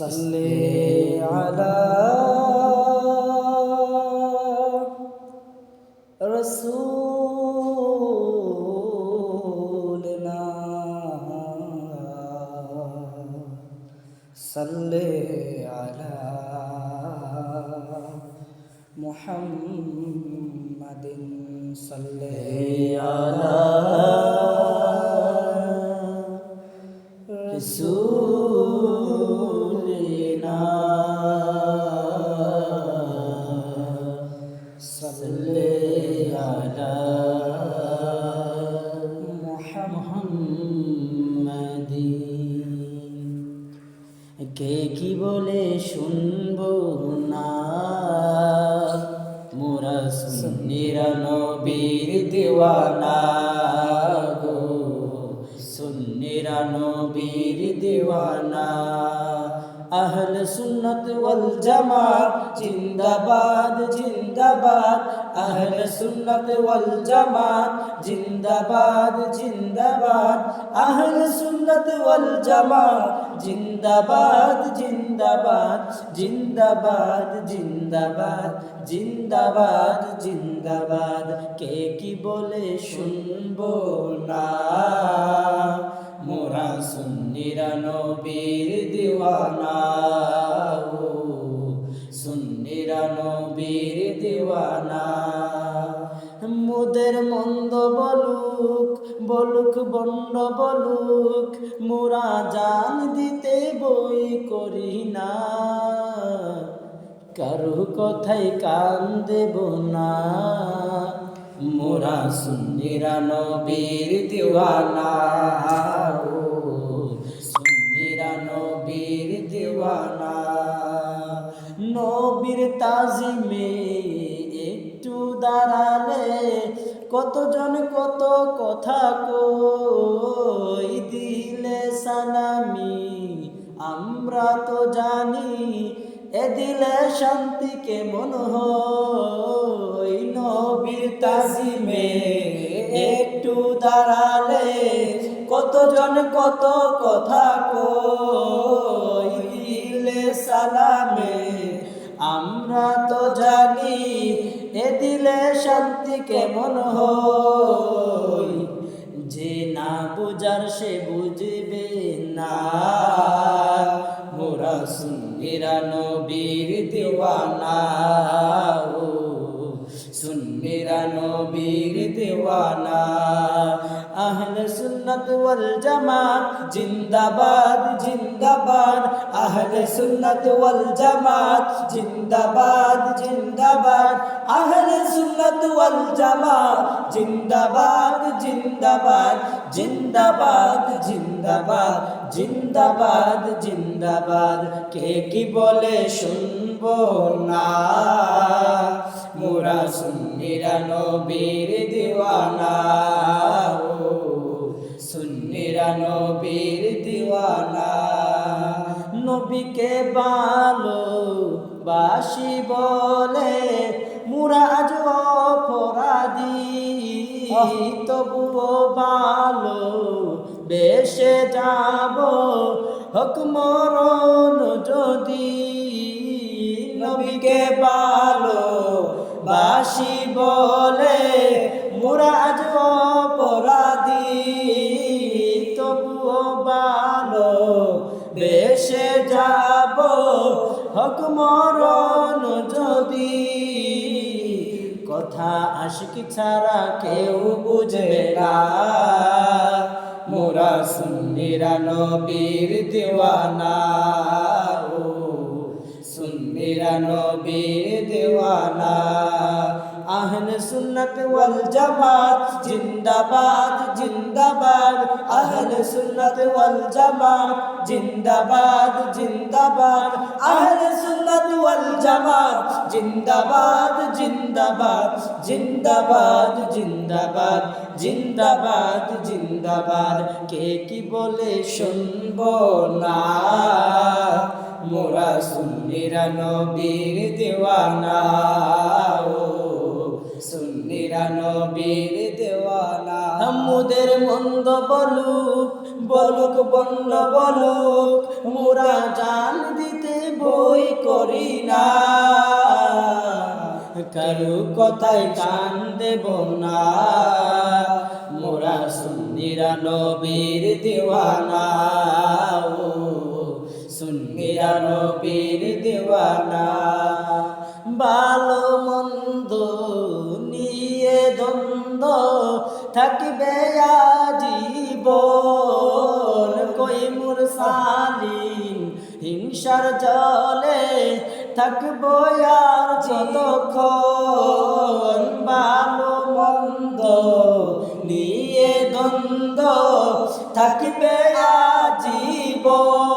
صلی علی رسولنا صلی علی محمد صلی علی رسولنا صلی علی محمد। কে কি বলে শুনবো না, মোরা সুন্নিরা নবীর দিওয়ানা গো, সুন্নিরা নবীর দিওয়ানা। আহলে সুন্নাত ওয়াল জামাত জিন্দাবাদ জিন্দাবাদ, আহলে সুন্নাত ওয়াল জামাত জিন্দাবাদ জিন্দাবাদ, আহলে সুন্নাত ওয়াল জামাত জিন্দাবাদ জিন্দাবাদ জিন্দাবাদ জিন্দাবাদ জিন্দাবাদ জিন্দাবাদ। কে কি বলে শুনবো না, মোরা সুন্নিরা নবীর দিওয়ানা ও, সুন্নিরা নবীর দিওয়ানা। মোদের মন্দ বলুক বলুক বন্ড বলুক, মোরা জান দিতে বই করি না, কারো কথাই কান দেব না। মোরা সুন্নিরা নবীর দিওয়ানা ও, সুন্নিরা নবীর দিওয়ানা। নবীর তাজিমে একটু দাঁড়ালে কতজন কত কথা কই, দিলে সালামি আমরা তো জানি, এ দিলে শান্তি কেমন হয়। নবীর তাজিমে একটু দাঁড়ালে কতজন কত কথা কই, দিলে সালামে আমরা তো জানি, এ দিলে শান্তি কেমন হয়। যে না বুঝার সে বুঝবে না, মোরা সুন্নিরা নবীর দিওয়ানা ও, সুন্নিরা নবীর দিওয়ানা। আহলে সুন্নাত ওয়াল জামাত জিন্দাবাদ জিন্দাবাদ, আহলে সুন্নাত ওয়াল জামাত জিন্দাবাদ জিন্দাবাদ, আহলে সুন্নাত ওয়াল জামাত জিন্দাবাদ জিন্দাবাদ জিন্দাবাদ জিন্দাবাদ জিন্দাবাদ জিন্দাবাদ। কে কি বলে শুনবো না, মোরা সুন্নিরা নবীর দিওয়ানা ও, সুন্নিরা নবীর দিওয়ানা। নবীকে ভালোবাসি বলে মোরা আজ অপরাধী, তবুও ভালো বেশে যাব হক মরণ যদি। নবীকে ভালোবাসি বলে মোরা আজ অপরাধী, তবুও ভালো বেশে যাব হক মরণ যদি। কথা আশিকি ছাড়া কেউ বুঝবে না, মোরা সুন্নিরা নবীর দিওয়ানা ও, সুন্নিরা নবীর দিওয়ানা। আহলে সুন্নাত ওয়াল জামাত জিন্দাবাদ জিন্দাবাদ, আহলে সুন্নাত ওয়াল জামাত জিন্দাবাদ জিন্দাবাদ, আহলে সুন্নাত ওয়াল জামাত জিন্দাবাদ জিন্দাবাদ জিন্দাবাদ জিন্দাবাদ জিন্দাবাদ জিন্দাবাদ। কে কি বলে শুনবো না, মোরা সুন্নিরা নবীর দিওয়ানা ও, সুন্নিরা নবীর দিওয়ানা। মুদের মন্দ বলুক বলুক বন্ড বলুক, মোরা জান দিতে বই করি না। কারো কথায় কান দেব না, মোরা সুন্নিরা নবীর দিওয়ানা। ও সুন্নিরা নবীর দিওয়ানা। ভালো মন্দ নিয়ে দ্বন্দ্ব থাকবে আজীবন, কই মুরসালিন হিংসার জলে থাকবো আর যতক্ষণ। ভালো মন্দ নিয়ে দ্বন্দ্ব থাকবে আজীবন।